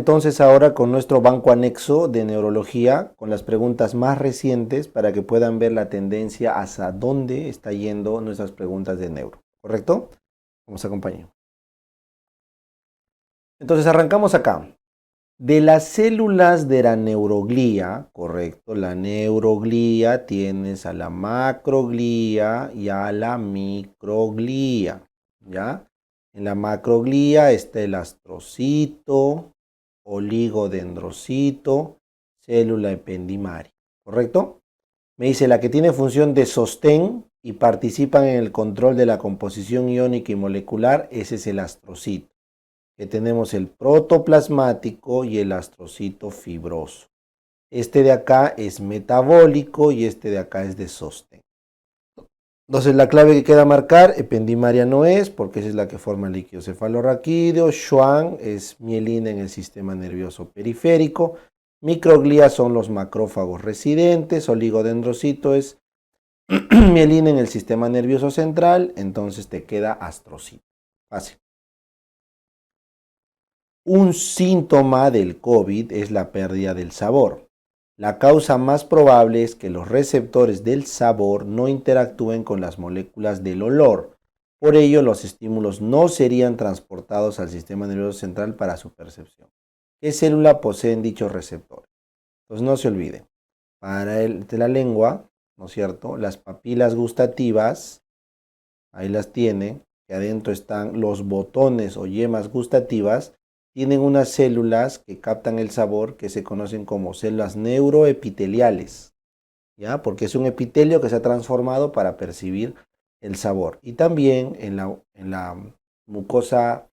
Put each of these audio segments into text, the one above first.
entonces ahora con nuestro banco anexo de neurología, con las preguntas más recientes para que puedan ver la tendencia hacia dónde está yendo nuestras preguntas de neuro. ¿Correcto? Vamos a acompañar. Entonces arrancamos acá. De las células de la neuroglía, correcto, la neuroglía tienes a la macroglía y a la microglía, ¿ya? En la macroglía está el astrocito, oligodendrocito, célula ependimaria, ¿correcto? Me dice la que tiene función de sostén y participan en el control de la composición iónica y molecular, ese es el astrocito. Que tenemos el protoplasmático y el astrocito fibroso. Este de acá es metabólico y este de acá es de sostén. Entonces la clave que queda marcar, ependimaria no es, porque esa es la que forma el líquido cefalorraquídeo. Schwann es mielina en el sistema nervioso periférico. Microglía son los macrófagos residentes. Oligodendrocito es mielina en el sistema nervioso central. Entonces te queda astrocito. Fácil. Un síntoma del COVID es la pérdida del sabor. La causa más probable es que los receptores del sabor no interactúen con las moléculas del olor. Por ello, los estímulos no serían transportados al sistema nervioso central para su percepción. ¿Qué célula poseen dichos receptores? Entonces no se olviden, para la lengua, ¿no es cierto? Las papilas gustativas, ahí las tiene, que adentro están los botones o yemas gustativas, tienen unas células que captan el sabor que se conocen como células neuroepiteliales, ¿ya? Porque es un epitelio que se ha transformado para percibir el sabor. Y también en la mucosa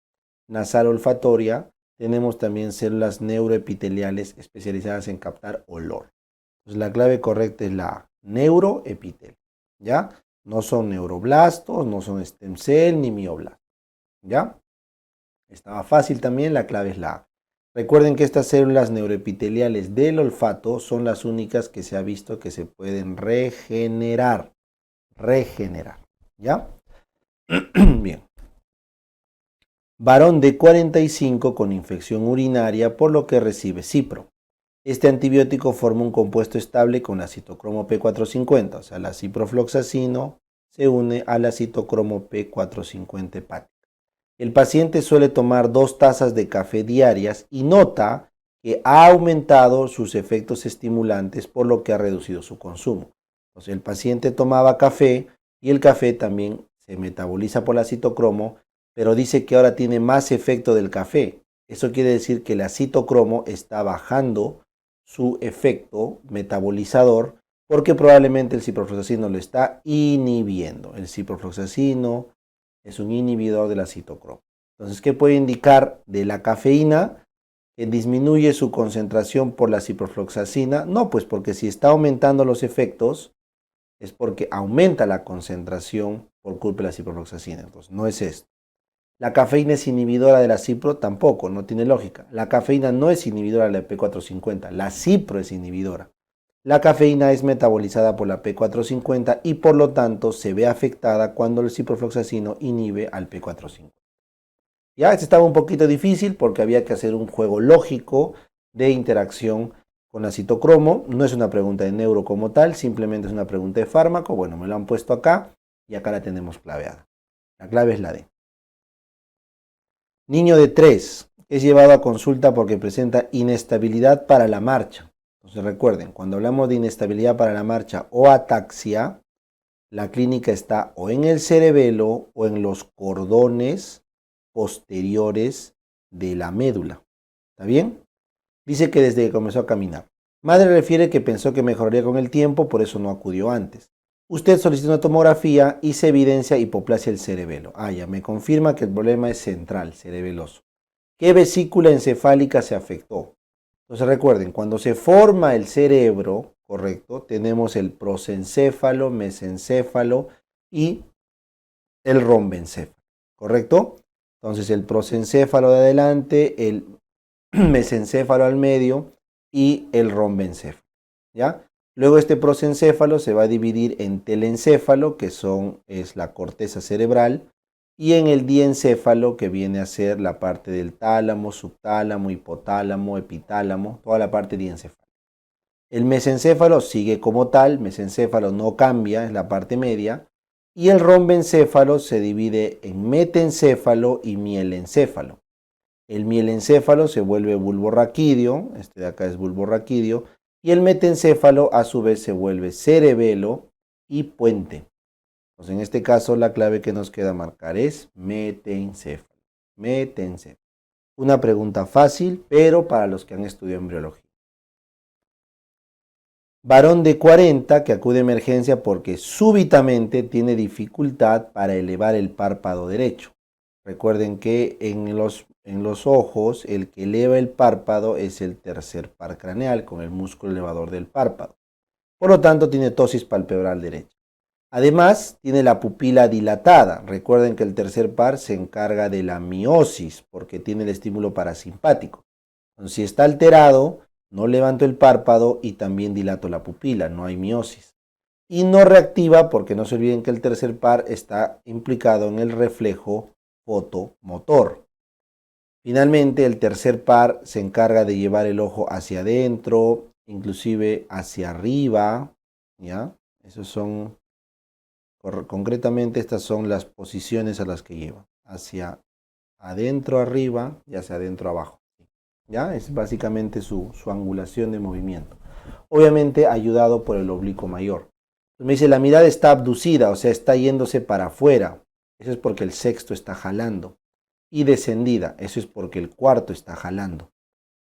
nasal olfatoria tenemos también células neuroepiteliales especializadas en captar olor. Entonces la clave correcta es la neuroepitelio, ¿ya? No son neuroblastos, no son stem cell ni mioblastos, ¿ya? Estaba fácil también, la clave es la A. Recuerden que estas células neuroepiteliales del olfato son las únicas que se ha visto que se pueden regenerar. ¿Ya? Bien. Varón de 45 con infección urinaria, por lo que recibe cipro. Este antibiótico forma un compuesto estable con la citocromo P450, o sea, la ciprofloxacino se une a la citocromo P450 hepática. El paciente suele tomar 2 tazas de café diarias y nota que ha aumentado sus efectos estimulantes, por lo que ha reducido su consumo. Entonces, el paciente tomaba café y el café también se metaboliza por la citocromo, pero dice que ahora tiene más efecto del café. Eso quiere decir que la citocromo está bajando su efecto metabolizador porque probablemente el ciprofloxacino lo está inhibiendo. El ciprofloxacino es un inhibidor de la citocromo. Entonces, ¿qué puede indicar de la cafeína? Que disminuye su concentración por la ciprofloxacina. No, pues porque si está aumentando los efectos, es porque aumenta la concentración por culpa de la ciprofloxacina. Entonces, no es esto. La cafeína es inhibidora de la cipro, tampoco, no tiene lógica. La cafeína no es inhibidora de la P450, la cipro es inhibidora. La cafeína es metabolizada por la P450 y por lo tanto se ve afectada cuando el ciprofloxacino inhibe al P450. Ya, este estaba un poquito difícil porque había que hacer un juego lógico de interacción con la citocromo. No es una pregunta de neuro como tal, simplemente es una pregunta de fármaco. Bueno, me lo han puesto acá y acá la tenemos claveada. La clave es la D. Niño de 3 es llevado a consulta porque presenta inestabilidad para la marcha. Entonces recuerden, cuando hablamos de inestabilidad para la marcha o ataxia, la clínica está o en el cerebelo o en los cordones posteriores de la médula. ¿Está bien? Dice que desde que comenzó a caminar. Madre refiere que pensó que mejoraría con el tiempo, por eso no acudió antes. Usted solicitó una tomografía y se evidencia hipoplasia del cerebelo. Ya me confirma que el problema es central, cerebeloso. ¿Qué vesícula encefálica se afectó? Entonces recuerden, cuando se forma el cerebro, correcto, tenemos el prosencéfalo, mesencéfalo y el rombencéfalo, ¿correcto? Entonces el prosencéfalo de adelante, el mesencéfalo al medio y el rombencéfalo, ¿ya? Luego este prosencéfalo se va a dividir en telencéfalo, que es la corteza cerebral, y en el diencéfalo, que viene a ser la parte del tálamo, subtálamo, hipotálamo, epitálamo, toda la parte diencéfalo. El mesencéfalo sigue como tal, mesencéfalo no cambia, es la parte media, y el rombencéfalo se divide en metencéfalo y mielencéfalo. El mielencéfalo se vuelve bulbo raquídeo, este de acá es bulbo raquídeo, y el metencéfalo a su vez se vuelve cerebelo y puente. Pues en este caso la clave que nos queda marcar es metencéfalo. Metencéfalo. Una pregunta fácil, pero para los que han estudiado embriología. Varón de 40 que acude a emergencia porque súbitamente tiene dificultad para elevar el párpado derecho. Recuerden que en los ojos el que eleva el párpado es el tercer par craneal con el músculo elevador del párpado. Por lo tanto tiene ptosis palpebral derecha. Además, tiene la pupila dilatada. Recuerden que el tercer par se encarga de la miosis porque tiene el estímulo parasimpático. Entonces, si está alterado, no levanto el párpado y también dilato la pupila, no hay miosis. Y no reactiva porque no se olviden que el tercer par está implicado en el reflejo fotomotor. Finalmente, el tercer par se encarga de llevar el ojo hacia adentro, inclusive hacia arriba, ¿ya? Esos son concretamente estas son las posiciones a las que lleva, hacia adentro arriba y hacia adentro abajo. ¿Ya? Es básicamente su angulación de movimiento. Obviamente ayudado por el oblicuo mayor. Entonces me dice, la mirada está abducida, o sea, está yéndose para afuera. Eso es porque el sexto está jalando. Y descendida, eso es porque el cuarto está jalando.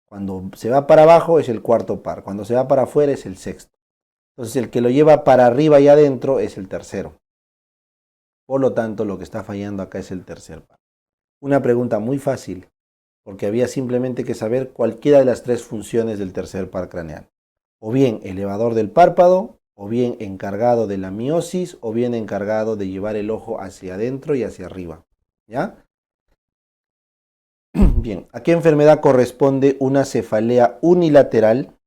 Cuando se va para abajo es el cuarto par, cuando se va para afuera es el sexto. Entonces el que lo lleva para arriba y adentro es el tercero. Por lo tanto, lo que está fallando acá es el tercer par. Una pregunta muy fácil, porque había simplemente que saber cualquiera de las tres funciones del tercer par craneal. O bien elevador del párpado, o bien encargado de la miosis, o bien encargado de llevar el ojo hacia adentro y hacia arriba. ¿Ya? Bien, ¿a qué enfermedad corresponde una cefalea unilateral?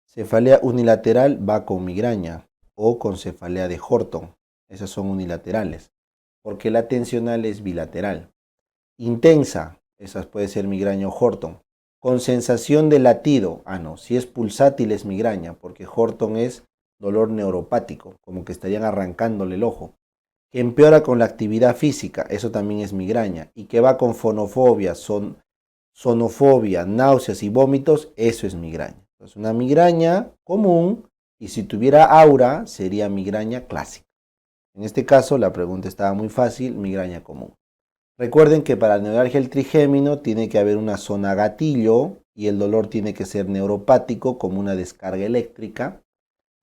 Cefalea unilateral va con migraña o con cefalea de Horton. Esas son unilaterales, porque la tensional es bilateral. Intensa, esas puede ser migraña o Horton. Con sensación de latido, no, si es pulsátil es migraña, porque Horton es dolor neuropático, como que estarían arrancándole el ojo. Que empeora con la actividad física, eso también es migraña. Y que va con fonofobia, sonofobia, náuseas y vómitos, eso es migraña. Entonces, una migraña común, y si tuviera aura, sería migraña clásica. En este caso, la pregunta estaba muy fácil, migraña común. Recuerden que para la neuralgia del trigémino tiene que haber una zona gatillo y el dolor tiene que ser neuropático como una descarga eléctrica.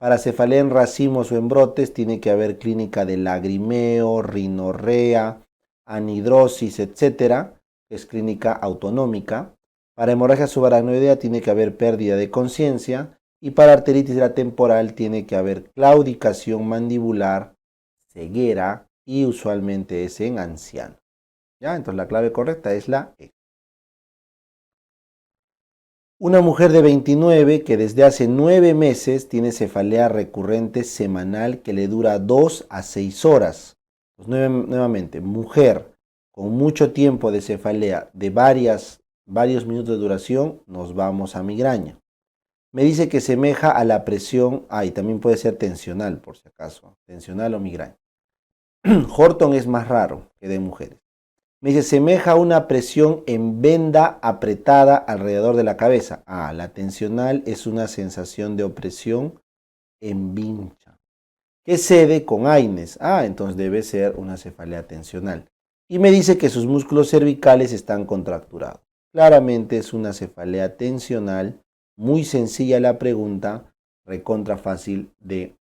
Para cefalea en racimos o en brotes tiene que haber clínica de lagrimeo, rinorrea, anhidrosis, etcétera, que es clínica autonómica. Para hemorragia subaracnoidea tiene que haber pérdida de conciencia y para arteritis de la temporal tiene que haber claudicación mandibular, ceguera y usualmente es en ancianos. ¿Ya? Entonces la clave correcta es la E. Una mujer de 29 que desde hace 9 meses tiene cefalea recurrente semanal que le dura 2 a 6 horas. Pues nuevamente, mujer con mucho tiempo de cefalea de varios minutos de duración, nos vamos a migraña. Me dice que semeja a la presión, y también puede ser tensional por si acaso, tensional o migraña. Horton es más raro que de mujeres. Me dice, semeja a una presión en venda apretada alrededor de la cabeza. La tensional es una sensación de opresión en vincha. ¿Qué cede con AINES? Entonces debe ser una cefalea tensional. Y me dice que sus músculos cervicales están contracturados. Claramente es una cefalea tensional, muy sencilla la pregunta, recontra fácil de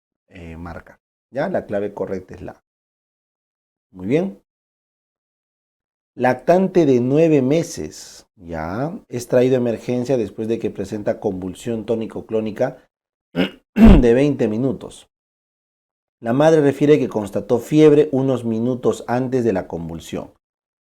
marcar. ¿Ya? La clave correcta es la A. Muy bien. Lactante de 9 meses, ya, es traído a emergencia después de que presenta convulsión tónico-clónica de 20 minutos. La madre refiere que constató fiebre unos minutos antes de la convulsión.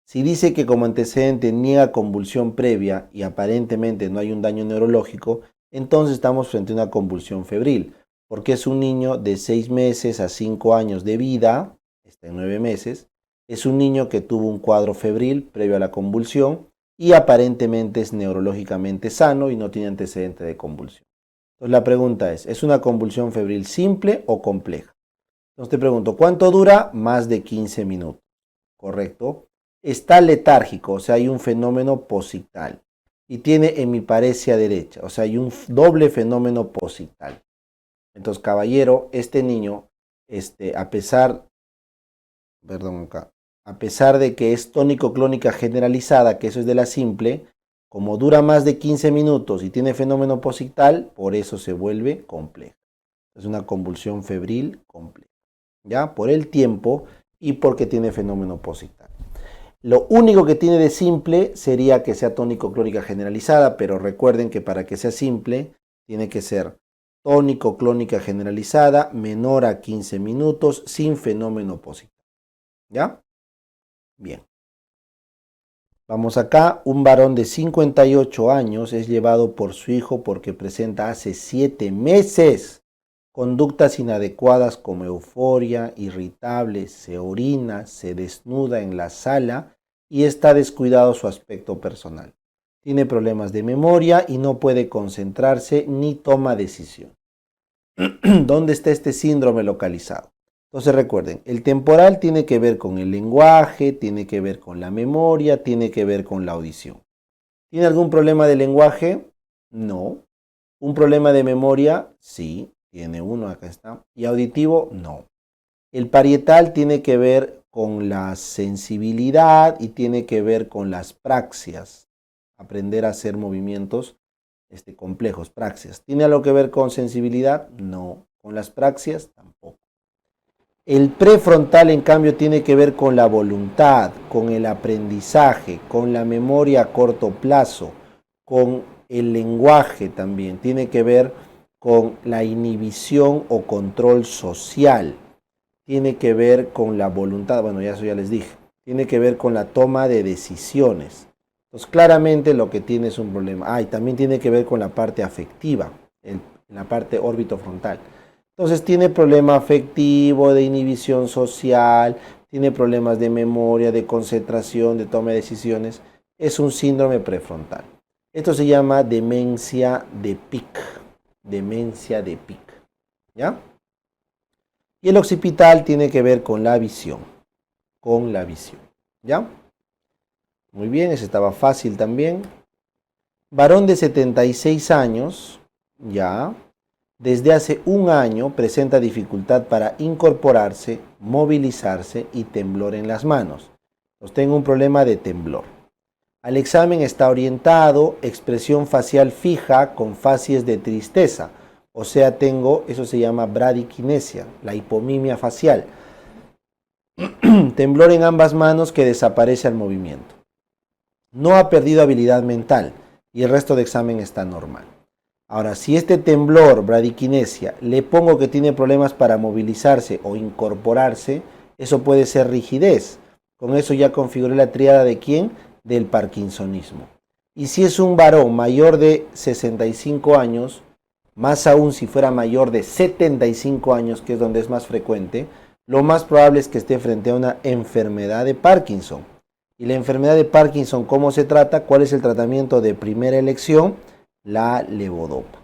Si dice que como antecedente niega convulsión previa y aparentemente no hay un daño neurológico, entonces estamos frente a una convulsión febril, porque es un niño de 6 meses a 5 años de vida, está en 9 meses, es un niño que tuvo un cuadro febril previo a la convulsión y aparentemente es neurológicamente sano y no tiene antecedente de convulsión. Entonces la pregunta ¿es una convulsión febril simple o compleja? Entonces te pregunto, ¿cuánto dura? Más de 15 minutos, ¿correcto? Está letárgico, o sea, hay un fenómeno posictal. Y tiene hemiparesia derecha, o sea, hay un doble fenómeno posictal. Entonces, caballero, este niño, a pesar, perdón acá, a pesar de que es tónico-clónica generalizada, que eso es de la simple, como dura más de 15 minutos y tiene fenómeno posictal, por eso se vuelve compleja. Es una convulsión febril compleja, ¿ya? Por el tiempo y porque tiene fenómeno posictal. Lo único que tiene de simple sería que sea tónico-clónica generalizada, pero recuerden que para que sea simple tiene que ser tónico-clónica generalizada menor a 15 minutos sin fenómeno posictal. ¿Ya? Bien. Vamos acá, un varón de 58 años es llevado por su hijo porque presenta hace 7 meses conductas inadecuadas como euforia, irritable, se orina, se desnuda en la sala y está descuidado su aspecto personal. Tiene problemas de memoria y no puede concentrarse ni toma decisión. ¿Dónde está este síndrome localizado? Entonces recuerden, el temporal tiene que ver con el lenguaje, tiene que ver con la memoria, tiene que ver con la audición. ¿Tiene algún problema de lenguaje? No. ¿Un problema de memoria? Sí, tiene uno, acá está. ¿Y auditivo? No. El parietal tiene que ver con la sensibilidad y tiene que ver con las praxias. Aprender a hacer movimientos complejos, praxias. ¿Tiene algo que ver con sensibilidad? No. ¿Con las praxias? Tampoco. El prefrontal, en cambio, tiene que ver con la voluntad, con el aprendizaje, con la memoria a corto plazo, con el lenguaje también. Tiene que ver con la inhibición o control social. Tiene que ver con la voluntad, bueno, ya eso ya les dije. Tiene que ver con la toma de decisiones. Entonces, claramente lo que tiene es un problema. Y también tiene que ver con la parte afectiva, en la parte órbito frontal. Entonces tiene problema afectivo, de inhibición social, tiene problemas de memoria, de concentración, de toma de decisiones. Es un síndrome prefrontal. Esto se llama demencia de Pick. Demencia de Pick. ¿Ya? Y el occipital tiene que ver con la visión. Con la visión. ¿Ya? Muy bien, ese estaba fácil también. Varón de 76 años. Ya. Desde hace un año presenta dificultad para incorporarse, movilizarse y temblor en las manos. Pues tengo un problema de temblor. Al examen está orientado, expresión facial fija con facies de tristeza. O sea, tengo, eso se llama bradiquinesia, la hipomimia facial. Temblor en ambas manos que desaparece al movimiento. No ha perdido habilidad mental y el resto de examen está normal. Ahora, si este temblor, bradiquinesia, le pongo que tiene problemas para movilizarse o incorporarse, eso puede ser rigidez. Con eso ya configuré la tríada de ¿quién? Del parkinsonismo. Y si es un varón mayor de 65 años, más aún si fuera mayor de 75 años, que es donde es más frecuente, lo más probable es que esté frente a una enfermedad de Parkinson. Y la enfermedad de Parkinson, ¿cómo se trata? ¿Cuál es el tratamiento de primera elección? La levodopa,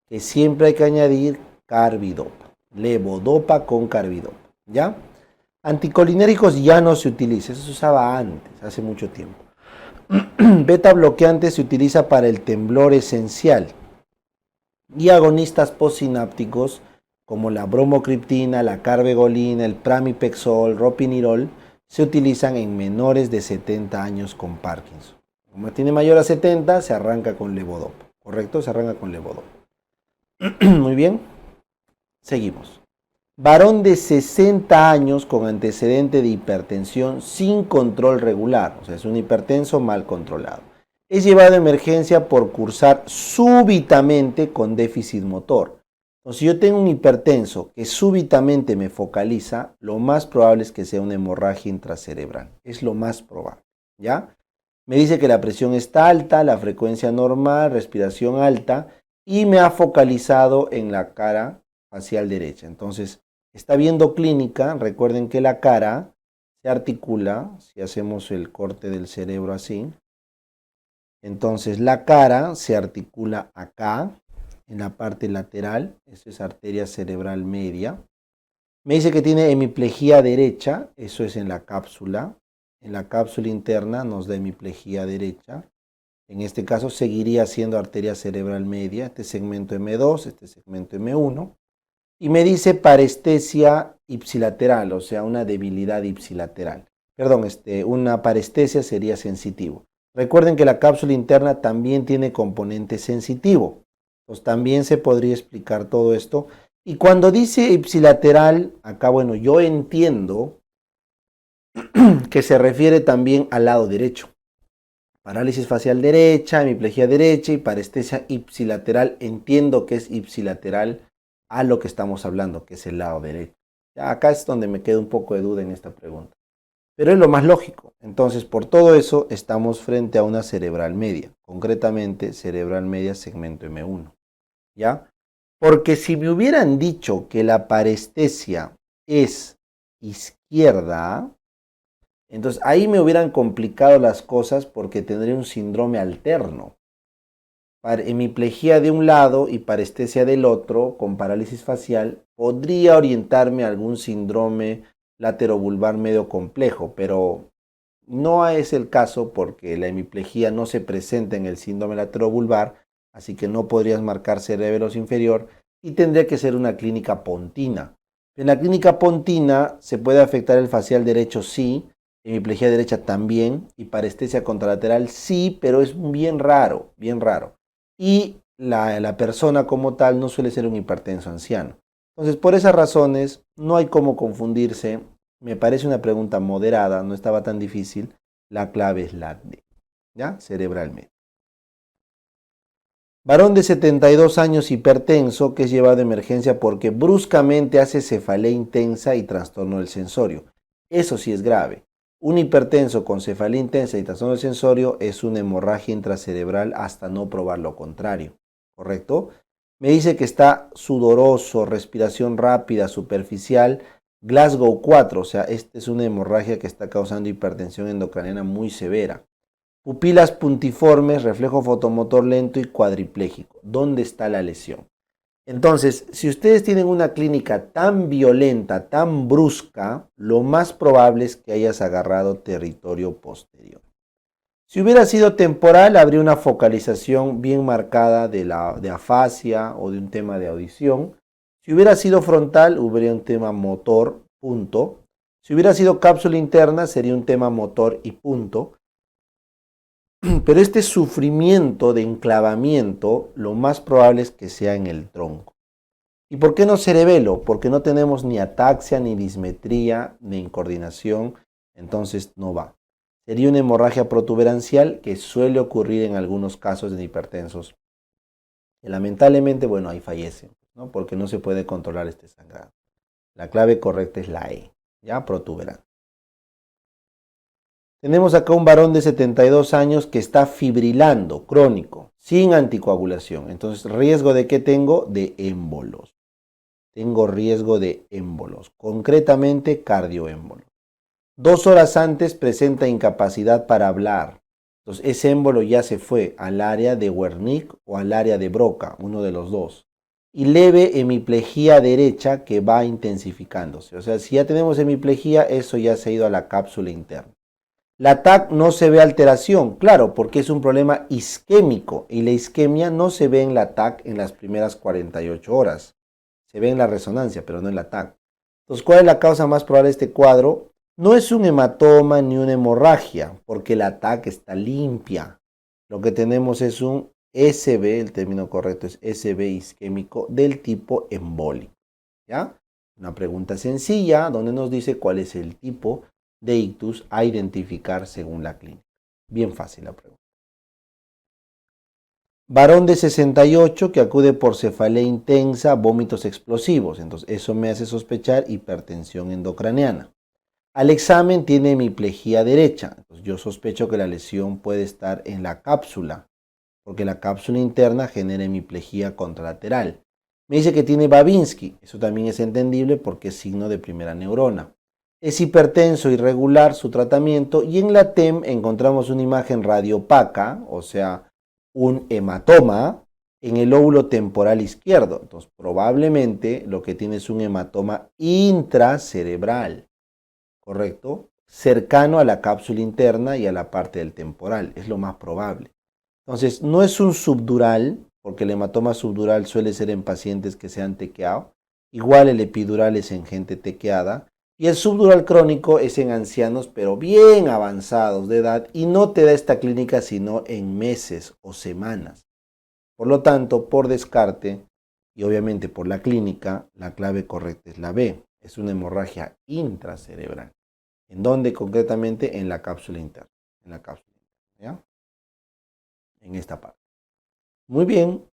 que siempre hay que añadir carbidopa, levodopa con carbidopa, ¿ya? Anticolinérgicos ya no se utiliza, eso se usaba antes, hace mucho tiempo. Beta bloqueante se utiliza para el temblor esencial y agonistas postsinápticos como la bromocriptina, la carbegolina, el pramipexol, ropinirol se utilizan en menores de 70 años con Parkinson. Como tiene mayor a 70, se arranca con levodopa. ¿Correcto? Se arranca con levodopa. Muy bien. Seguimos. Varón de 60 años con antecedente de hipertensión sin control regular. O sea, es un hipertenso mal controlado. Es llevado a emergencia por cursar súbitamente con déficit motor. Entonces, si yo tengo un hipertenso que súbitamente me focaliza, lo más probable es que sea una hemorragia intracerebral. Es lo más probable. ¿Ya? Me dice que la presión está alta, la frecuencia normal, respiración alta y me ha focalizado en la cara facial derecha. Entonces, está viendo clínica. Recuerden que la cara se articula, si hacemos el corte del cerebro así, entonces la cara se articula acá, en la parte lateral, eso es arteria cerebral media. Me dice que tiene hemiplegia derecha, eso es en la cápsula interna nos da hemiplegia derecha. En este caso seguiría siendo arteria cerebral media, este segmento M2, este segmento M1. Y me dice parestesia ipsilateral, o sea, una debilidad ipsilateral. Perdón, una parestesia sería sensitivo. Recuerden que la cápsula interna también tiene componente sensitivo. Pues también se podría explicar todo esto. Y cuando dice ipsilateral, acá, bueno, yo entiendo que se refiere también al lado derecho. Parálisis facial derecha, hemiplegia derecha y parestesia ipsilateral. Entiendo que es ipsilateral a lo que estamos hablando, que es el lado derecho. Ya acá es donde me queda un poco de duda en esta pregunta. Pero es lo más lógico. Entonces, por todo eso, estamos frente a una cerebral media. Concretamente, cerebral media segmento M1. ¿Ya? Porque si me hubieran dicho que la parestesia es izquierda, entonces ahí me hubieran complicado las cosas porque tendría un síndrome alterno. Hemiplegia de un lado y parestesia del otro, con parálisis facial, podría orientarme a algún síndrome laterovulvar medio complejo, pero no es el caso porque la hemiplegia no se presenta en el síndrome laterovulvar, así que no podrías marcar cerebelo inferior y tendría que ser una clínica pontina. En la clínica pontina se puede afectar el facial derecho, sí, hemiplegia derecha también, y parestesia contralateral sí, pero es bien raro, bien raro. Y la persona como tal no suele ser un hipertenso anciano. Entonces, por esas razones, no hay cómo confundirse. Me parece una pregunta moderada, no estaba tan difícil. La clave es la D, ¿ya? Cerebralmente. Varón de 72 años hipertenso que es llevado de emergencia porque bruscamente hace cefalea intensa y trastorno del sensorio. Eso sí es grave. Un hipertenso con cefalea intensa y trastorno del sensorio es una hemorragia intracerebral hasta no probar lo contrario. ¿Correcto? Me dice que está sudoroso, respiración rápida, superficial, Glasgow 4, o sea, esta es una hemorragia que está causando hipertensión endocraniana muy severa. Pupilas puntiformes, reflejo fotomotor lento y cuadripléjico. ¿Dónde está la lesión? Entonces, si ustedes tienen una clínica tan violenta, tan brusca, lo más probable es que hayas agarrado territorio posterior. Si hubiera sido temporal, habría una focalización bien marcada de afasia o de un tema de audición. Si hubiera sido frontal, hubiera un tema motor, punto. Si hubiera sido cápsula interna, sería un tema motor y punto. Pero este sufrimiento de enclavamiento, lo más probable es que sea en el tronco. ¿Y por qué no cerebelo? Porque no tenemos ni ataxia, ni dismetría, ni incoordinación, entonces no va. Sería una hemorragia protuberancial que suele ocurrir en algunos casos de hipertensos. Y lamentablemente, bueno, ahí fallecen, ¿no? Porque no se puede controlar este sangrado. La clave correcta es la E, ¿ya? Protuberancia. Tenemos acá un varón de 72 años que está fibrilando, crónico, sin anticoagulación. Entonces, ¿riesgo de qué tengo? De émbolos. Tengo riesgo de émbolos, concretamente cardioémbolos. 2 horas antes presenta incapacidad para hablar. Entonces, ese émbolo ya se fue al área de Wernicke o al área de Broca, uno de los dos. Y leve hemiplegia derecha que va intensificándose. O sea, si ya tenemos hemiplegia, eso ya se ha ido a la cápsula interna. La TAC no se ve alteración, claro, porque es un problema isquémico y la isquemia no se ve en la TAC en las primeras 48 horas. Se ve en la resonancia, pero no en la TAC. Entonces, ¿cuál es la causa más probable de este cuadro? No es un hematoma ni una hemorragia, porque la TAC está limpia. Lo que tenemos es un SB, el término correcto es SB isquémico del tipo embólico. ¿Ya? Una pregunta sencilla donde nos dice cuál es el tipo de ictus a identificar según la clínica. Bien fácil la pregunta. Varón de 68 que acude por cefalea intensa, vómitos explosivos. Entonces, eso me hace sospechar hipertensión endocraniana. Al examen tiene hemiplegia derecha. Entonces, yo sospecho que la lesión puede estar en la cápsula, porque la cápsula interna genera hemiplegia contralateral. Me dice que tiene Babinski, eso también es entendible porque es signo de primera neurona. Es hipertenso, irregular su tratamiento y en la TEM encontramos una imagen radiopaca, o sea, un hematoma en el lóbulo temporal izquierdo. Entonces, probablemente lo que tiene es un hematoma intracerebral, ¿correcto? Cercano a la cápsula interna y a la parte del temporal, es lo más probable. Entonces, no es un subdural, porque el hematoma subdural suele ser en pacientes que se han tequeado. Igual el epidural es en gente tequeada. Y el subdural crónico es en ancianos, pero bien avanzados de edad, y no te da esta clínica sino en meses o semanas. Por lo tanto, por descarte, y obviamente por la clínica, la clave correcta es la B. Es una hemorragia intracerebral. ¿En dónde concretamente? En la cápsula interna. En la cápsula interna, ¿ya? En esta parte. Muy bien.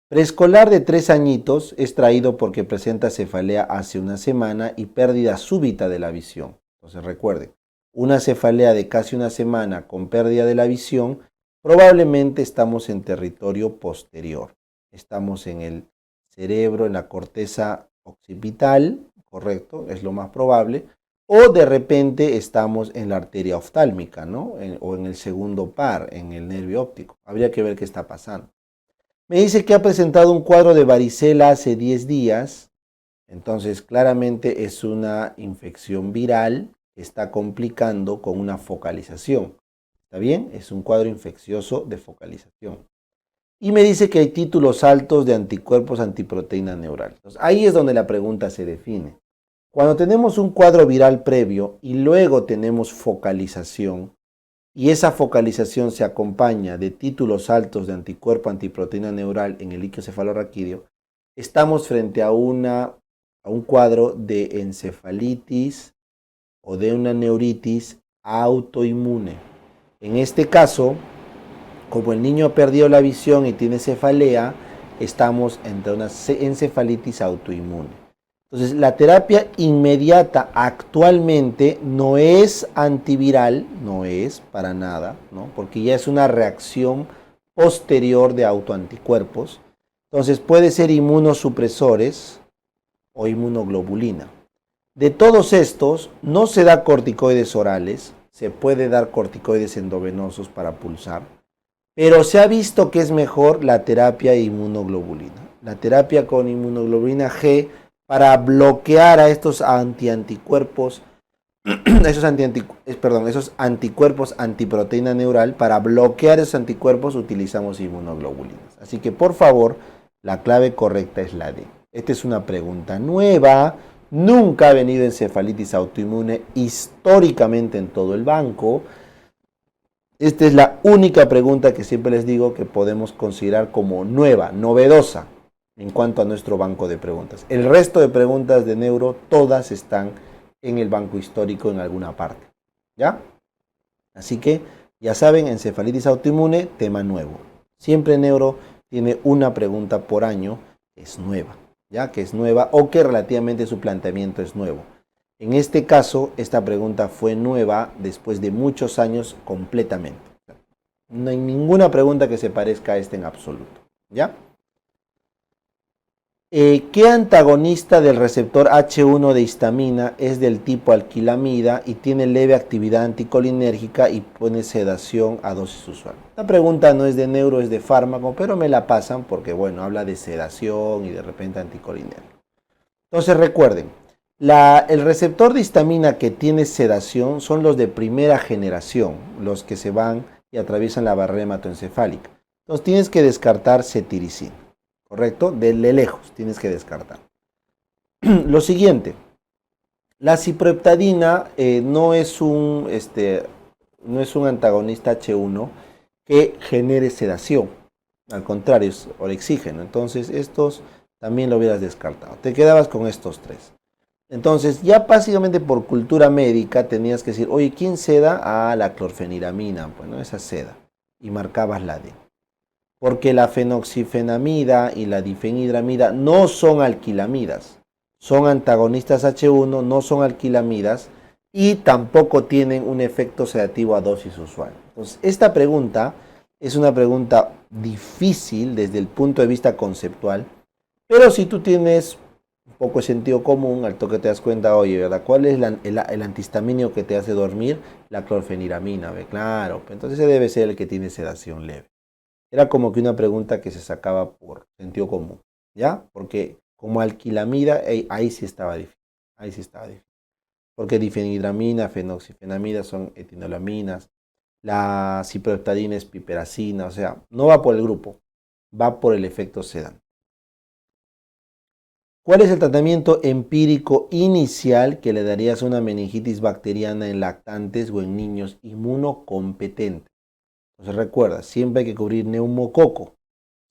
Preescolar de 3 añitos es traído porque presenta cefalea hace una semana y pérdida súbita de la visión. Entonces recuerden, una cefalea de casi una semana con pérdida de la visión, probablemente estamos en territorio posterior. Estamos en el cerebro, en la corteza occipital, correcto, es lo más probable, o de repente estamos en la arteria oftálmica, ¿no? O en el segundo par, en el nervio óptico. Habría que ver qué está pasando. Me dice que ha presentado un cuadro de varicela hace 10 días, entonces claramente es una infección viral que está complicando con una focalización. ¿Está bien? Es un cuadro infeccioso de focalización. Y me dice que hay títulos altos de anticuerpos antiproteína neural. Entonces, ahí es donde la pregunta se define. Cuando tenemos un cuadro viral previo y luego tenemos focalización, y esa focalización se acompaña de títulos altos de anticuerpo antiproteína neural en el líquido cefalorraquídeo, estamos frente a un cuadro de encefalitis o de una neuritis autoinmune. En este caso, como el niño ha perdido la visión y tiene cefalea, estamos entre una encefalitis autoinmune. Entonces, la terapia inmediata actualmente no es antiviral, no es para nada, ¿no? Porque ya es una reacción posterior de autoanticuerpos. Entonces, puede ser inmunosupresores o inmunoglobulina. De todos estos, no se da corticoides orales, se puede dar corticoides endovenosos para pulsar, pero se ha visto que es mejor la terapia inmunoglobulina. La terapia con inmunoglobulina G para bloquear a estos anticuerpos, esos anticuerpos antiproteína neural, para bloquear esos anticuerpos utilizamos inmunoglobulinas. Así que por favor, la clave correcta es la D. Esta es una pregunta nueva, nunca ha venido encefalitis autoinmune históricamente en todo el banco. Esta es la única pregunta que siempre les digo que podemos considerar como nueva, novedosa en cuanto a nuestro banco de preguntas. El resto de preguntas de neuro, todas están en el banco histórico en alguna parte. ¿Ya? Así que, ya saben, encefalitis autoinmune, tema nuevo. Siempre neuro tiene una pregunta por año que es nueva, ¿ya? Que es nueva o que relativamente su planteamiento es nuevo. En este caso, esta pregunta fue nueva después de muchos años completamente. No hay ninguna pregunta que se parezca a esta en absoluto. ¿Ya? ¿Qué antagonista del receptor H1 de histamina es del tipo alquilamida y tiene leve actividad anticolinérgica y pone sedación a dosis usual? La pregunta no es de neuro, es de fármaco, pero me la pasan porque, bueno, habla de sedación y de repente anticolinérgico. Entonces recuerden, el receptor de histamina que tiene sedación son los de primera generación, los que se van y atraviesan la barrera hematoencefálica. Entonces tienes que descartar cetiricina. ¿Correcto? De lejos tienes que descartar. Lo siguiente, la ciproheptadina no es un antagonista H1 que genere sedación. Al contrario, es orexígeno. Entonces, estos también lo hubieras descartado. Te quedabas con estos tres. Entonces, ya básicamente por cultura médica tenías que decir, oye, ¿quién seda? La clorfeniramina. Bueno, esa seda. Y marcabas la D. Porque la fenoxifenamida y la difenhidramida no son alquilamidas, son antagonistas H1, no son alquilamidas y tampoco tienen un efecto sedativo a dosis usual. Entonces, esta pregunta Es una pregunta difícil desde el punto de vista conceptual, pero si tú tienes un poco de sentido común, al toque te das cuenta, oye, ¿verdad? ¿Cuál es el antihistamínico que te hace dormir? La clorfeniramina, ¿ve? Claro, entonces ese debe ser el que tiene sedación leve. Era como que una pregunta que se sacaba por sentido común, ¿ya? Porque como alquilamida, ahí sí estaba difícil, ahí sí estaba difícil. Porque difenhidramina, fenoxifenamida son etinolaminas, la ciprofloxacina es piperacina, o sea, no va por el grupo, va por el efecto sedante. ¿Cuál es el tratamiento empírico inicial que le darías a una meningitis bacteriana en lactantes o en niños inmunocompetentes? Entonces recuerda, siempre hay que cubrir neumococo.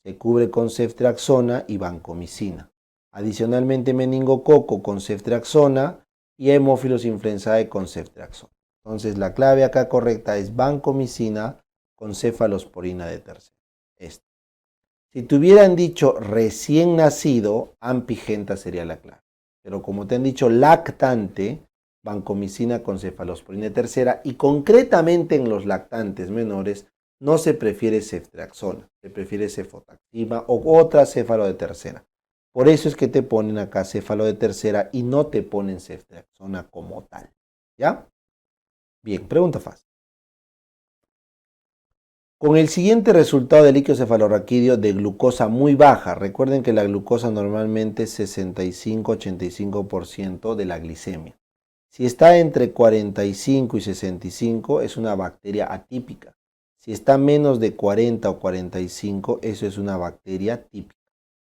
Se cubre con ceftriaxona y vancomicina. Adicionalmente meningococo con ceftriaxona y hemófilos influenzae con ceftriaxona. Entonces la clave acá correcta es vancomicina con cefalosporina de tercera. Si te hubieran dicho recién nacido, ampigenta sería la clave. Pero como te han dicho lactante, vancomicina con cefalosporina de tercera y concretamente en los lactantes menores no se prefiere ceftriaxona, se prefiere cefotaxima o otra céfalo de tercera. Por eso es que te ponen acá céfalo de tercera y no te ponen ceftriaxona como tal. ¿Ya? Bien, pregunta fácil. Con el siguiente resultado de líquido cefalorraquídeo de glucosa muy baja, recuerden que la glucosa normalmente es 65-85% de la glicemia. Si está entre 45 y 65 es una bacteria atípica. Si está menos de 40 o 45, eso es una bacteria típica.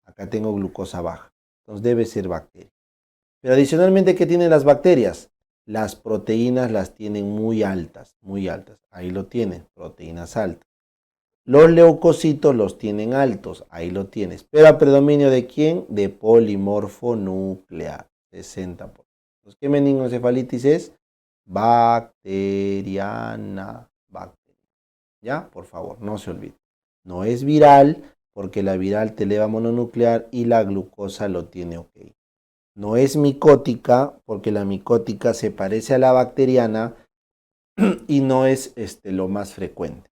Acá tengo glucosa baja, entonces debe ser bacteria. Pero adicionalmente, ¿qué tienen las bacterias? Las proteínas las tienen muy altas, muy altas. Ahí lo tienen, proteínas altas. Los leucocitos los tienen altos, ahí lo tienes. Pero a predominio de quién? De polimorfo nuclear, 60%. Entonces, ¿qué meningoencefalitis es? Bacteriana. ¿Ya? Por favor, no se olvide. No es viral, porque la viral te eleva mononuclear y la glucosa lo tiene ok. No es micótica, porque la micótica se parece a la bacteriana y no es lo más frecuente.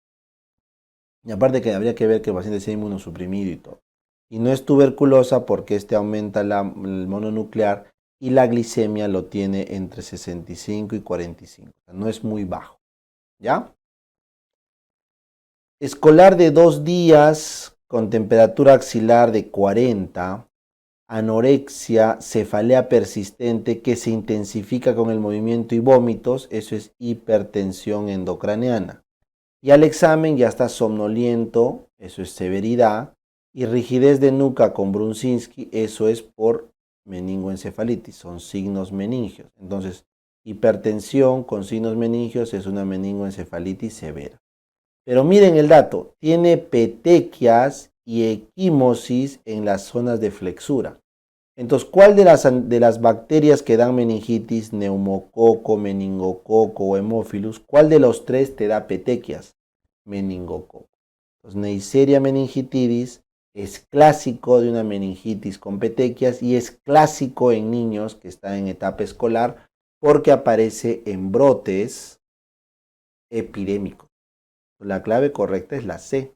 Y aparte que habría que ver que el paciente sea inmunosuprimido y todo. Y no es tuberculosa porque aumenta el mononuclear y la glicemia lo tiene entre 65 y 45. O sea, no es muy bajo. ¿Ya? Escolar de 2 días con temperatura axilar de 40, anorexia, cefalea persistente que se intensifica con el movimiento y vómitos, eso es hipertensión endocraneana. Y al examen ya está somnoliento, eso es severidad, y rigidez de nuca con Brunzinski, eso es por meningoencefalitis, son signos meningios. Entonces, hipertensión con signos meningios es una meningoencefalitis severa. Pero miren el dato, tiene petequias y equimosis en las zonas de flexura. Entonces, ¿cuál de las bacterias que dan meningitis, neumococo, meningococo o hemófilus, cuál de los tres te da petequias? Meningococo. Entonces, Neisseria meningitidis es clásico de una meningitis con petequias y es clásico en niños que están en etapa escolar porque aparece en brotes epidémicos. La clave correcta es la C,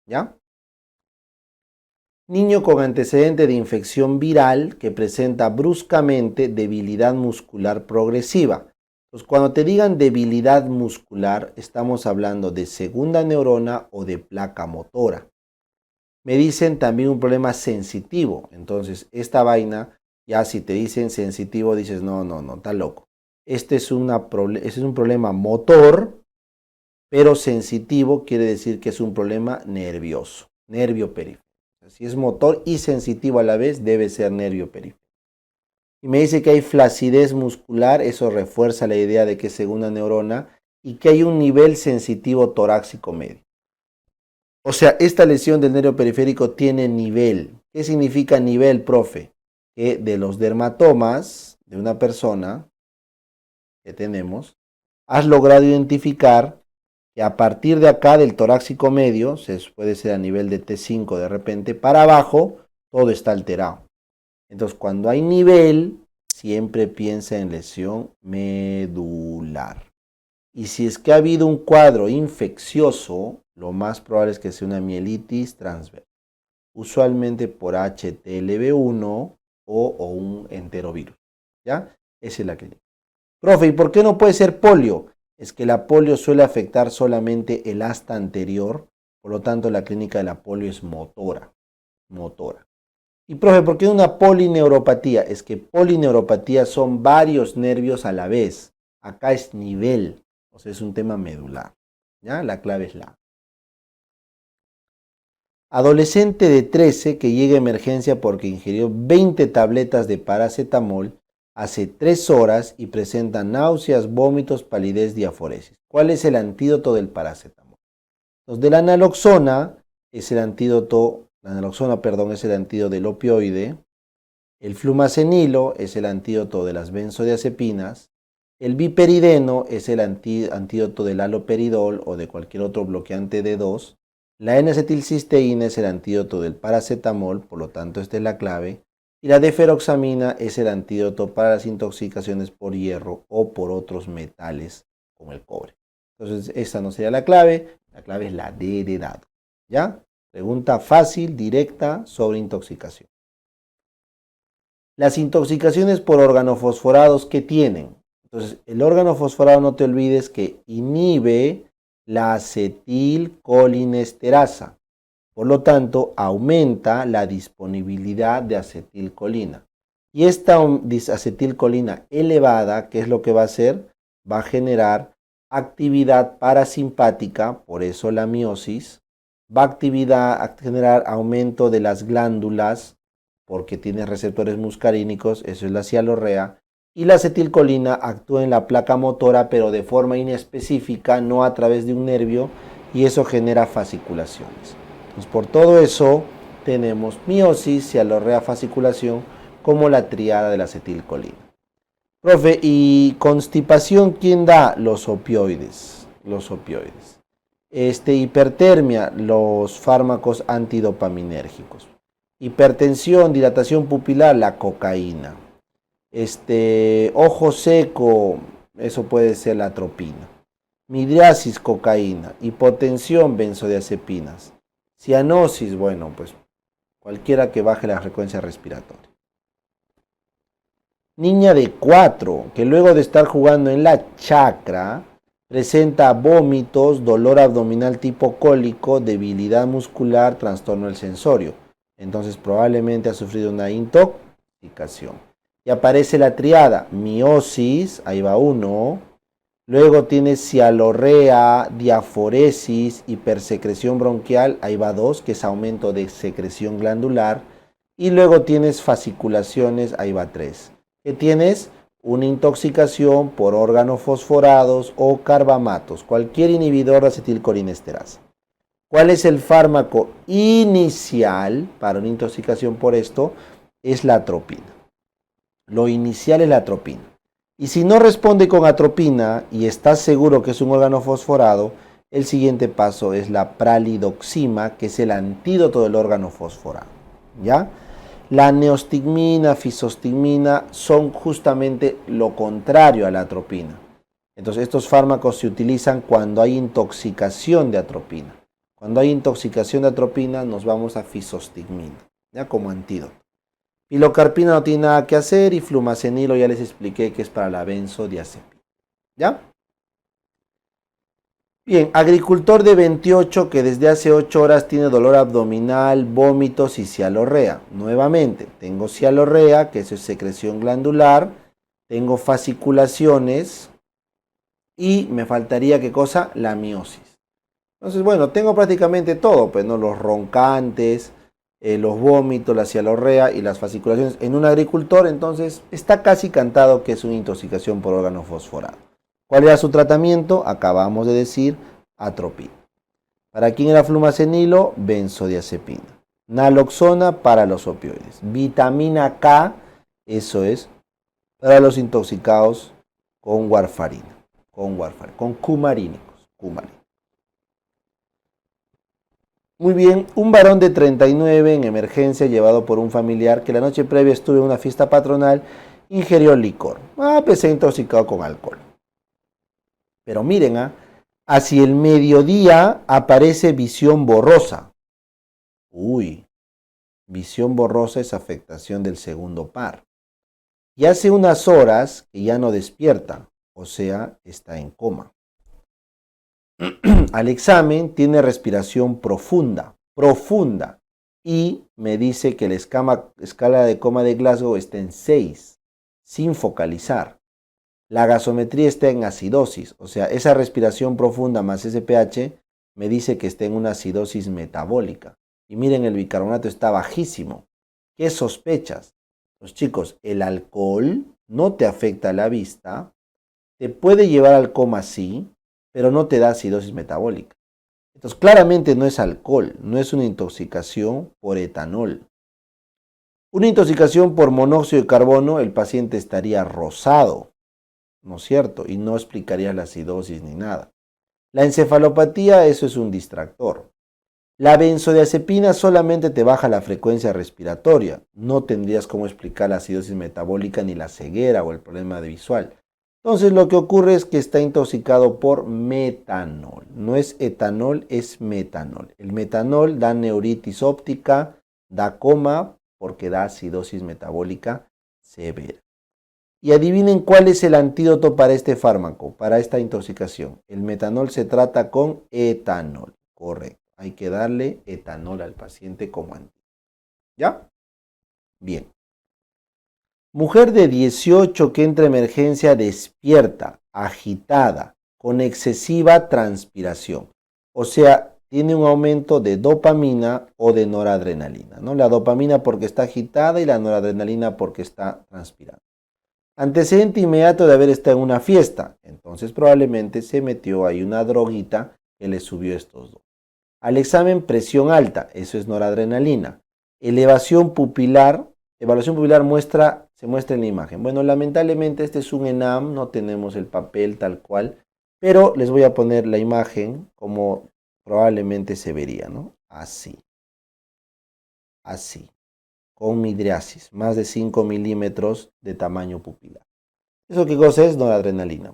¿ya? Niño con antecedente de infección viral que presenta bruscamente debilidad muscular progresiva. Entonces, cuando te digan debilidad muscular, estamos hablando de segunda neurona o de placa motora. Me dicen también un problema sensitivo. Entonces, esta vaina, ya si te dicen sensitivo, dices, no, está loco. Este es un problema motor, pero sensitivo quiere decir que es un problema nervioso, nervio periférico. Si es motor y sensitivo a la vez, debe ser nervio periférico. Y me dice que hay flacidez muscular, eso refuerza la idea de que es segunda neurona, y que hay un nivel sensitivo torácico medio. O sea, esta lesión del nervio periférico tiene nivel. ¿Qué significa nivel, profe? Que de los dermatomas de una persona que tenemos, has logrado identificar que a partir de acá del torácico medio, puede ser a nivel de T5 de repente, para abajo, todo está alterado. Entonces, cuando hay nivel, siempre piensa en lesión medular. Y si es que ha habido un cuadro infeccioso, Lo más probable es que sea una mielitis transversa, usualmente por HTLV1 o un enterovirus. ¿Ya? Esa es la clínica. Profe, ¿y por qué no puede ser polio? Es que la polio suele afectar solamente el asta anterior, por lo tanto la clínica de la polio es motora. Y profe, ¿por qué una polineuropatía? Es que polineuropatía son varios nervios a la vez. Acá es nivel, o sea, es un tema medular. ¿Ya? La clave es la. Adolescente de 13 que llega a emergencia porque ingirió 20 tabletas de paracetamol hace 3 horas y presenta náuseas, vómitos, palidez, diaforesis. ¿Cuál es el antídoto del paracetamol? Los de la naloxona es el antídoto, es el antídoto del opioide. El flumacenilo es el antídoto de las benzodiazepinas. El biperideno es el antídoto del haloperidol o de cualquier otro bloqueante de 2. La N-acetilcisteína es el antídoto del paracetamol, por lo tanto esta es la clave. Y la deferoxamina es el antídoto para las intoxicaciones por hierro o por otros metales como el cobre. Entonces esta no sería la clave es la D de dado. ¿Ya? Pregunta fácil, directa sobre intoxicación. Las intoxicaciones por organofosforados, ¿qué tienen? Entonces, el órgano fosforado, no te olvides que inhibe la acetilcolinesterasa. Por lo tanto, aumenta la disponibilidad de acetilcolina. Y esta acetilcolina elevada, ¿qué es lo que va a hacer? Va a generar actividad parasimpática, por eso la miosis. Va a generar aumento de las glándulas, porque tiene receptores muscarínicos, eso es la cialorrea. Y la acetilcolina actúa en la placa motora, pero de forma inespecífica, no a través de un nervio, y eso genera fasciculaciones. Entonces, por todo eso, tenemos miosis, cialorrea, fasciculación, como la tríada de la acetilcolina. Profe, ¿y constipación quién da? Los opioides. Hipertermia, los fármacos antidopaminérgicos. Hipertensión, dilatación pupilar, la cocaína. Ojo seco, eso puede ser la atropina. Midriasis, cocaína. Hipotensión, benzodiazepinas. Cianosis, bueno, pues cualquiera que baje la frecuencia respiratoria. Niña de 4, que luego de estar jugando en la chacra, presenta vómitos, dolor abdominal tipo cólico, debilidad muscular, trastorno del sensorio. Entonces probablemente ha sufrido una intoxicación. Y aparece la triada, miosis, ahí va uno. Luego tienes cialorrea, diaforesis, hipersecreción bronquial, ahí va 2, que es aumento de secreción glandular. Y luego tienes fasciculaciones, ahí va 3. ¿Qué tienes? Una intoxicación por organofosforados o carbamatos, cualquier inhibidor de acetilcolinesterasa. ¿Cuál es el fármaco inicial para una intoxicación por esto? Es la atropina. Lo inicial es la atropina. Y si no responde con atropina y estás seguro que es un órgano fosforado, el siguiente paso es la pralidoxima, que es el antídoto del órgano fosforado. ¿Ya? La neostigmina, fisostigmina son justamente lo contrario a la atropina. Entonces estos fármacos se utilizan cuando hay intoxicación de atropina. Cuando hay intoxicación de atropina nos vamos a fisostigmina, ¿ya? Como antídoto. Pilocarpina no tiene nada que hacer y flumacenilo ya les expliqué que es para la benzodiazepina. ¿Ya? Bien, agricultor de 28 que desde hace 8 horas tiene dolor abdominal, vómitos y cialorrea. Nuevamente, tengo cialorrea, que eso es secreción glandular, tengo fasciculaciones y me faltaría, ¿qué cosa? La miosis. Entonces, bueno, tengo prácticamente todo, pues, ¿no? Los roncantes, los vómitos, la cialorrea y las fasciculaciones en un agricultor, entonces está casi cantado que es una intoxicación por órgano fosforado. ¿Cuál era su tratamiento? Acabamos de decir atropina. ¿Para quién era flumacenilo? Benzodiazepina. Naloxona para los opioides. Vitamina K, eso es para los intoxicados con warfarina, con cumarínicos. Muy bien, un varón de 39 en emergencia llevado por un familiar que la noche previa estuvo en una fiesta patronal, ingirió licor. Pues se ha intoxicado con alcohol. Pero miren, Hacia el mediodía aparece visión borrosa. Uy, visión borrosa es afectación del segundo par. Y hace unas horas que ya no despierta, o sea, está en coma. Al examen tiene respiración profunda, y me dice que la escala de coma de Glasgow está en 6, sin focalizar. La gasometría está en acidosis, o sea, esa respiración profunda más ese pH me dice que está en una acidosis metabólica. Y miren, el bicarbonato está bajísimo. ¿Qué sospechas? Pues chicos, el alcohol no te afecta la vista, te puede llevar al coma sí, pero no te da acidosis metabólica. Entonces, claramente no es alcohol, no es una intoxicación por etanol. Una intoxicación por monóxido de carbono, el paciente estaría rosado, ¿no es cierto? Y no explicaría la acidosis ni nada. La encefalopatía, eso es un distractor. La benzodiazepina solamente te baja la frecuencia respiratoria. No tendrías cómo explicar la acidosis metabólica ni la ceguera o el problema de visual. Entonces lo que ocurre es que está intoxicado por metanol. No es etanol, es metanol. El metanol da neuritis óptica, da coma porque da acidosis metabólica severa. Y adivinen cuál es el antídoto para este fármaco, para esta intoxicación. El metanol se trata con etanol. Correcto. Hay que darle etanol al paciente como antídoto. ¿Ya? Bien. Mujer de 18 que entra a emergencia despierta, agitada, con excesiva transpiración. O sea, tiene un aumento de dopamina o de noradrenalina, ¿no? La dopamina porque está agitada y la noradrenalina porque está transpirando. Antecedente inmediato de haber estado en una fiesta. Entonces probablemente se metió ahí una droguita que le subió estos dos. Al examen, presión alta, eso es noradrenalina. Evaluación pupilar se muestra en la imagen. Bueno, lamentablemente este es un ENAM, no tenemos el papel tal cual, pero les voy a poner la imagen como probablemente se vería, ¿no? Así, con midriasis, más de 5 milímetros de tamaño pupilar. ¿Eso qué cosa es? Noradrenalina.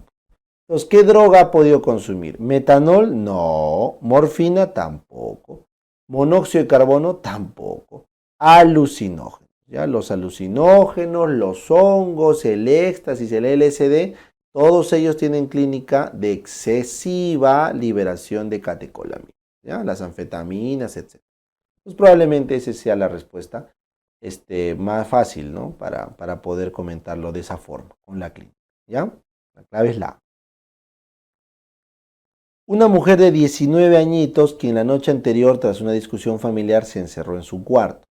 Entonces, ¿qué droga ha podido consumir? Metanol, no. Morfina, tampoco. Monóxido de carbono, tampoco. Alucinógenos. ¿Ya? Los alucinógenos, los hongos, el éxtasis, el LSD, todos ellos tienen clínica de excesiva liberación de catecolaminas. ¿Ya? Las anfetaminas, etc. Pues probablemente esa sea la respuesta más fácil, ¿no? Para poder comentarlo de esa forma, con la clínica. ¿Ya? La clave es la A. Una mujer de 19 añitos que en la noche anterior, tras una discusión familiar, se encerró en su cuarto.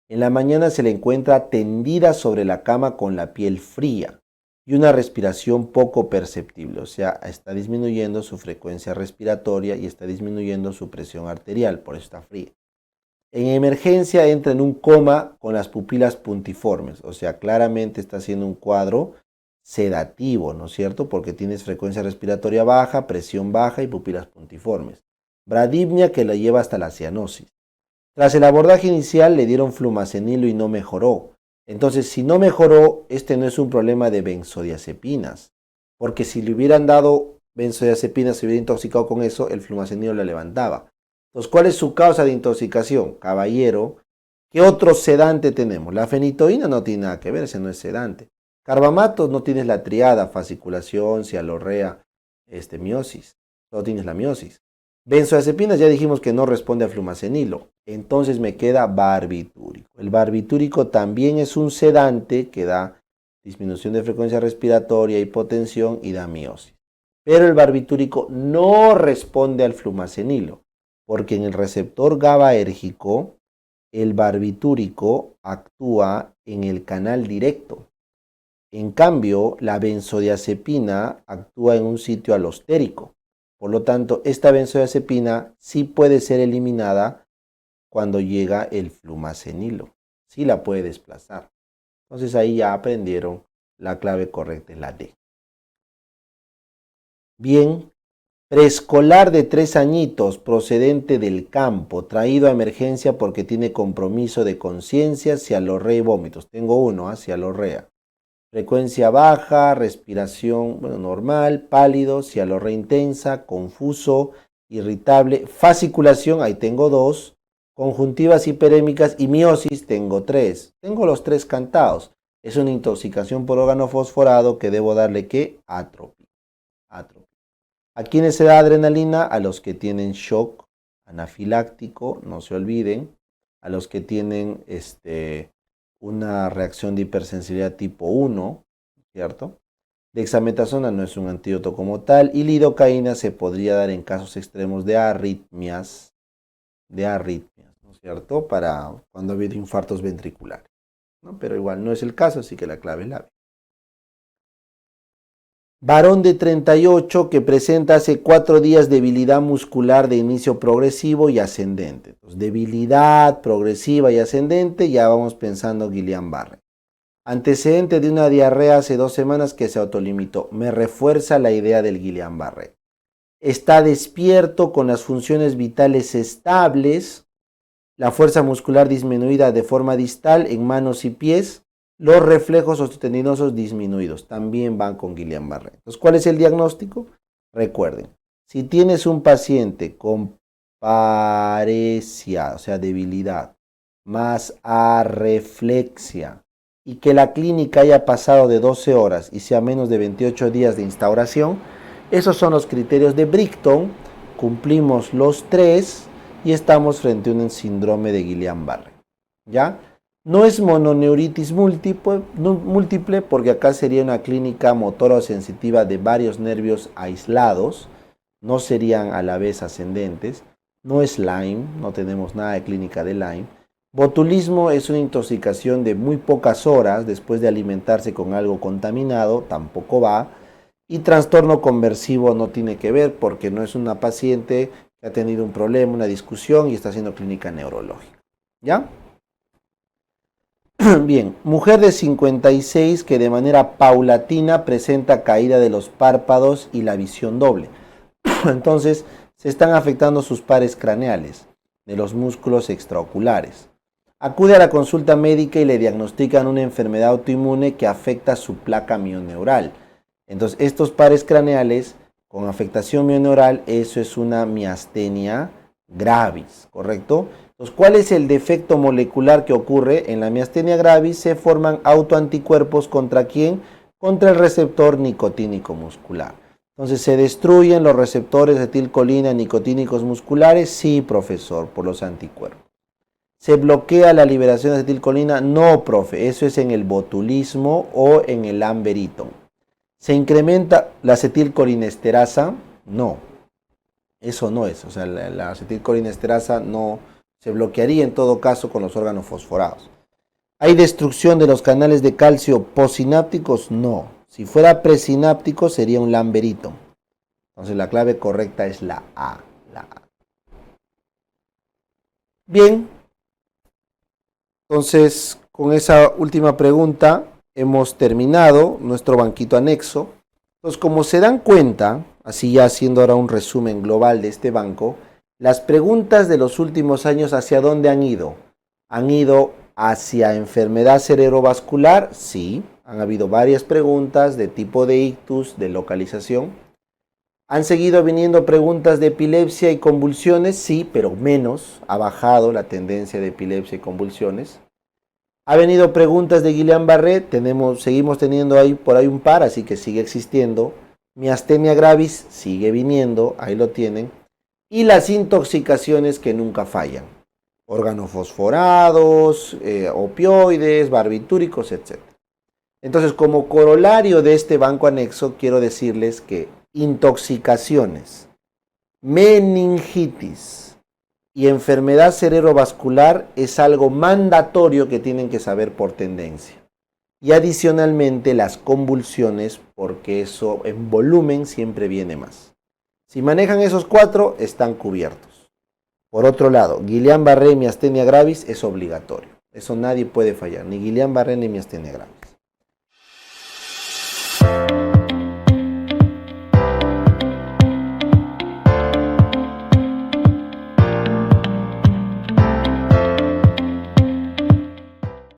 En la mañana se le encuentra tendida sobre la cama con la piel fría y una respiración poco perceptible, o sea, está disminuyendo su frecuencia respiratoria y está disminuyendo su presión arterial, por eso está fría. En emergencia entra en un coma con las pupilas puntiformes, o sea, claramente está haciendo un cuadro sedativo, ¿no es cierto? Porque tienes frecuencia respiratoria baja, presión baja y pupilas puntiformes. Bradipnia que la lleva hasta la cianosis. Tras el abordaje inicial le dieron flumacenilo y no mejoró. Entonces, si no mejoró, este no es un problema de benzodiazepinas, porque si le hubieran dado benzodiazepinas, se hubiera intoxicado con eso, el flumacenilo la levantaba. Entonces, ¿cuál es su causa de intoxicación? Caballero, ¿qué otro sedante tenemos? La fenitoína no tiene nada que ver, ese no es sedante. Carbamatos no tienes la triada, fasciculación, cialorrea, miosis. Solo tienes la miosis. Benzodiazepinas ya dijimos que no responde a flumacenilo. Entonces me queda barbitúrico. El barbitúrico también es un sedante que da disminución de frecuencia respiratoria, hipotensión y da miosis. Pero el barbitúrico no responde al flumacenilo, porque en el receptor GABAérgico el barbitúrico actúa en el canal directo. En cambio, la benzodiazepina actúa en un sitio alostérico. Por lo tanto, esta benzodiazepina sí puede ser eliminada cuando llega el flumacenilo. Sí la puede desplazar. Entonces ahí ya aprendieron la clave correcta, es la D. Bien, preescolar de 3 añitos procedente del campo, traído a emergencia porque tiene compromiso de conciencia, cialorrea y vómitos. Tengo uno, cialorrea. Frecuencia baja, respiración normal, pálido, cialorrea intensa, confuso, irritable, fasciculación, ahí tengo 2, conjuntivas hiperémicas y miosis, tengo 3. Tengo los 3 cantados. Es una intoxicación por órgano fosforado que debo darle ¿qué? Atropina. ¿A quiénes se da adrenalina? A los que tienen shock anafiláctico, no se olviden. A los que tienen una reacción de hipersensibilidad tipo 1, ¿cierto? Dexametasona no es un antídoto como tal y lidocaína se podría dar en casos extremos de arritmias, ¿no es cierto? Para cuando ha habido infartos ventriculares, ¿no? Pero igual no es el caso, así que la clave es la B. Varón de 38 que presenta hace 4 días debilidad muscular de inicio progresivo y ascendente. Entonces, debilidad progresiva y ascendente, ya vamos pensando Guillain-Barré. Antecedente de una diarrea hace 2 semanas que se autolimitó. Me refuerza la idea del Guillain-Barré. Está despierto con las funciones vitales estables, la fuerza muscular disminuida de forma distal en manos y pies, los reflejos osteotendinosos disminuidos. También van con Guillain-Barré. Entonces, ¿cuál es el diagnóstico? Recuerden, si tienes un paciente con paresia, o sea, debilidad, más arreflexia, y que la clínica haya pasado de 12 horas y sea menos de 28 días de instauración, esos son los criterios de Brighton, cumplimos los 3 y estamos frente a un síndrome de Guillain-Barré. ¿Ya? No es mononeuritis múltiple porque acá sería una clínica motora o sensitiva de varios nervios aislados, no serían a la vez ascendentes. No es Lyme, no tenemos nada de clínica de Lyme. Botulismo es una intoxicación de muy pocas horas después de alimentarse con algo contaminado, tampoco va. Y trastorno conversivo no tiene que ver porque no es una paciente que ha tenido un problema, una discusión y está haciendo clínica neurológica. ¿Ya? Bien, mujer de 56 que de manera paulatina presenta caída de los párpados y la visión doble. Entonces, se están afectando sus pares craneales, de los músculos extraoculares. Acude a la consulta médica y le diagnostican una enfermedad autoinmune que afecta su placa mioneural. Entonces, estos pares craneales con afectación mioneural, eso es una miastenia gravis, ¿correcto? Entonces, ¿cuál es el defecto molecular que ocurre? En la miastenia gravis se forman autoanticuerpos ¿contra quién? Contra el receptor nicotínico muscular. Entonces, ¿se destruyen los receptores de acetilcolina nicotínicos musculares? Sí, profesor, por los anticuerpos. ¿Se bloquea la liberación de acetilcolina? No, profe, eso es en el botulismo o en el Lamberito. ¿Se incrementa la acetilcolinesterasa? No, eso no es, o sea, la acetilcolinesterasa no se bloquearía en todo caso con los órganos fosforados. ¿Hay destrucción de los canales de calcio posinápticos? No. Si fuera presináptico sería un Lamberito. Entonces la clave correcta es la A. Bien. Entonces, con esa última pregunta hemos terminado nuestro banquito anexo. Entonces, como se dan cuenta, así ya haciendo ahora un resumen global de este banco, las preguntas de los últimos años, ¿hacia dónde han ido? ¿Han ido hacia enfermedad cerebrovascular? Sí, han habido varias preguntas de tipo de ictus, de localización. ¿Han seguido viniendo preguntas de epilepsia y convulsiones? Sí, pero menos, ha bajado la tendencia de epilepsia y convulsiones. ¿Ha venido preguntas de Guillain-Barré? Seguimos teniendo por ahí un par, así que sigue existiendo. Miastenia gravis sigue viniendo, ahí lo tienen. Y las intoxicaciones que nunca fallan. Organofosforados, opioides, barbitúricos, etc. Entonces, como corolario de este banco anexo, quiero decirles que intoxicaciones, meningitis y enfermedad cerebrovascular es algo mandatorio que tienen que saber por tendencia. Y adicionalmente las convulsiones, porque eso en volumen siempre viene más. Si manejan esos 4, están cubiertos. Por otro lado, Guillain-Barré y miastenia gravis es obligatorio. Eso nadie puede fallar, ni Guillain-Barré ni miastenia gravis.